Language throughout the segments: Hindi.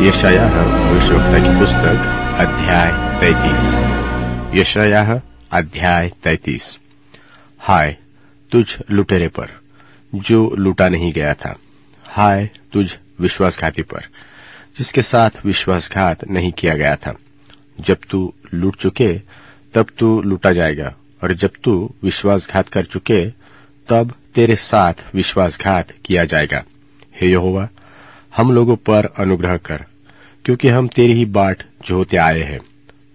यशायाह भविष्यवक्ता की पुस्तक अध्याय 33। यशायाह अध्याय 33। हाय तुझ लुटेरे पर जो लूटा नहीं गया था, हाय तुझ विश्वासघाती पर जिसके साथ विश्वासघात नहीं किया गया था। जब तू लूट चुके तब तू लूटा जाएगा, और जब तू विश्वासघात कर चुके तब तेरे साथ विश्वासघात किया जाएगा। हे यहोवा, हम लोगों पर अनुग्रह कर, क्योंकि हम तेरी ही बाट जोहते आए हैं।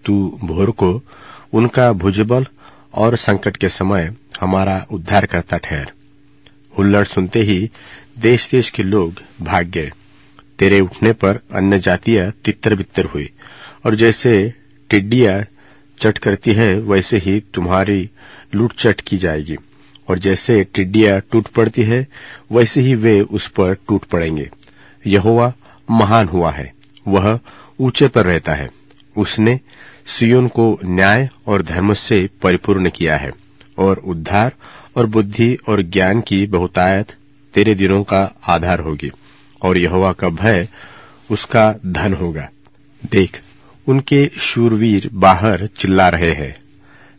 तू भोर को उनका भुजबल और संकट के समय हमारा उद्धार करता ठहर। हुल्लड़ सुनते ही देश देश के लोग भाग गए। तेरे उठने पर अन्य जातियां तितर बितर हुई, और जैसे टिड्डियां चट करती है वैसे ही तुम्हारी लूट चट की जाएगी, और जैसे टिड्डियां टूट पड़ती है वैसे ही वे उस पर टूट पड़ेंगे। यहोवा महान हुआ है, वह ऊंचे पर रहता है। उसने सिय्योन को न्याय और धर्म से परिपूर्ण किया है, और उद्धार और बुद्धि और ज्ञान की बहुतायत तेरे दिनों का आधार होगी, और यहोवा का भय उसका धन होगा। देख, उनके शूरवीर बाहर चिल्ला रहे हैं,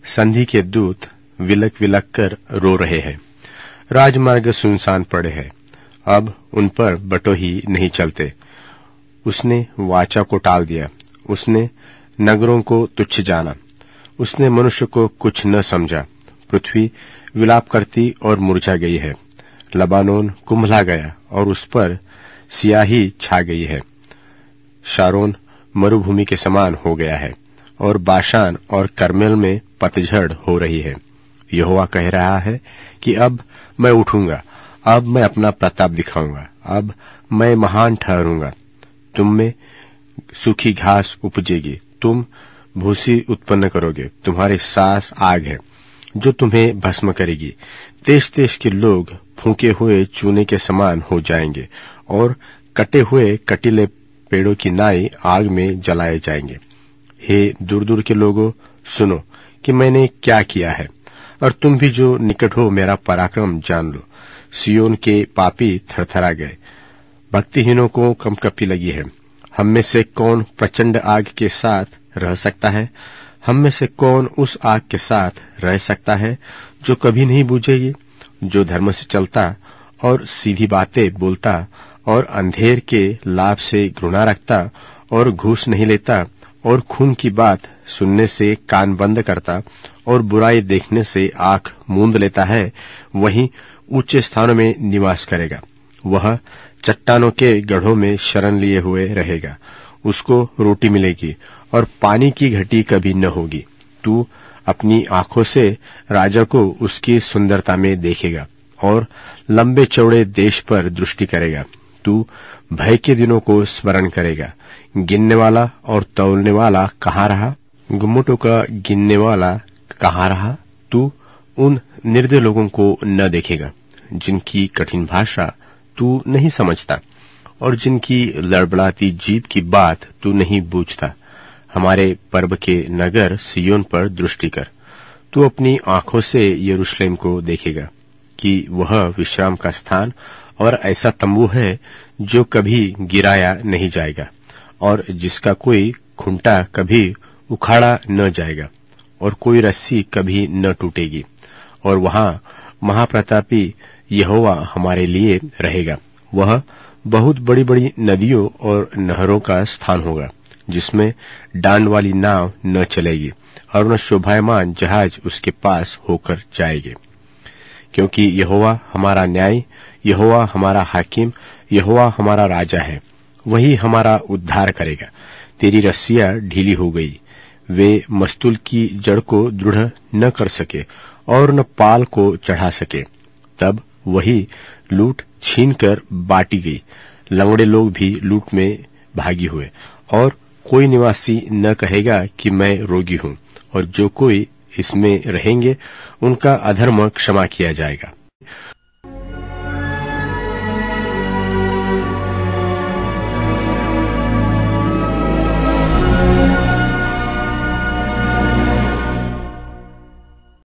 संधि के दूत विलक विलक कर रो रहे हैं। राजमार्ग सुनसान पड़े हैं, अब उन पर बटोही नहीं चलते। उसने वाचा को टाल दिया, उसने नगरों को तुच्छ जाना, उसने मनुष्य को कुछ न समझा। पृथ्वी विलाप करती और मुरझा गई है, लबानोन कुम्भला गया और उस पर सियाही छा गई है। शारोन मरुभूमि के समान हो गया है, और बाशान और कर्मेल में पतझड़ हो रही है। यहोवा कह रहा है कि अब मैं उठूंगा, अब मैं अपना प्रताप दिखाऊंगा, अब मैं महान ठहरूंगा। तुम में सूखी घास उपजेगी, तुम भूसी उत्पन्न करोगे, तुम्हारी सांस आग है जो तुम्हें भस्म करेगी। देश देश के लोग फूंके हुए चूने के समान हो जाएंगे, और कटे हुए कटीले पेड़ों की नाई आग में जलाए जाएंगे। हे दूर दूर के लोगों, सुनो कि मैंने क्या किया है, और तुम भी जो निकट हो मेरा पराक्रम जान लो। सिय्योन के पापी थरथरा गए, भक्तिहीनों को कंपकपी लगी है। हम में से कौन प्रचंड आग के साथ रह सकता है? हम में से कौन उस आग के साथ रह सकता है जो कभी नहीं बुझेगी? जो धर्म से चलता और सीधी बातें बोलता, और अंधेर के लाभ से घृणा रखता, और घूस नहीं लेता, और खून की बात सुनने से कान बंद करता, और बुराई देखने से आंख मूंद लेता है, वही ऊंचे स्थानों में निवास करेगा। वह चट्टानों के गढ़ों में शरण लिए हुए रहेगा। उसको रोटी मिलेगी और पानी की घटी कभी न होगी। तू अपनी आंखों से राजा को उसकी सुंदरता में देखेगा, और लंबे चौड़े देश पर दृष्टि करेगा। तू भय के दिनों को स्मरण करेगा। गिनने वाला और तौलने वाला कहाँ रहा? गुम्मटों का गिनने वाला कहाँ रहा? तू उन निर्दय लोगों को न देखेगा जिनकी कठिन भाषा तू नहीं समझता, और जिनकी लड़बड़ाती जीभ की बात तू नहीं बूझता। हमारे पर्व के नगर सिय्योन पर दृष्टि कर। तू अपनी आंखों से यरूशलेम को देखेगा कि वह विश्राम का स्थान और ऐसा तंबू है जो कभी गिराया नहीं जाएगा, और जिसका कोई खुंटा कभी उखाड़ा न जाएगा, और कोई रस्सी कभी न टूटेगी। और वहां महाप्रतापी यहोवा हमारे लिए रहेगा। वह बहुत बड़ी बड़ी नदियों और नहरों का स्थान होगा, जिसमें डांड वाली नाव न चलेगी, और न शोभायमान जहाज उसके पास होकर जाएंगे। क्योंकि यहोवा हमारा न्याय, यहोवा हमारा हाकिम, यहोवा हमारा राजा है, वही हमारा उद्धार करेगा। तेरी रस्सियां ढीली हो गई, वे मस्तूल की जड़ को दृढ़ न कर सके, और न पाल को चढ़ा सके। तब वही लूट छीन कर बांटी गई। लंगड़े लोग भी लूट में भागी हुए, और कोई निवासी न कहेगा कि मैं रोगी हूं, और जो कोई इसमें रहेंगे उनका अधर्म क्षमा किया जाएगा।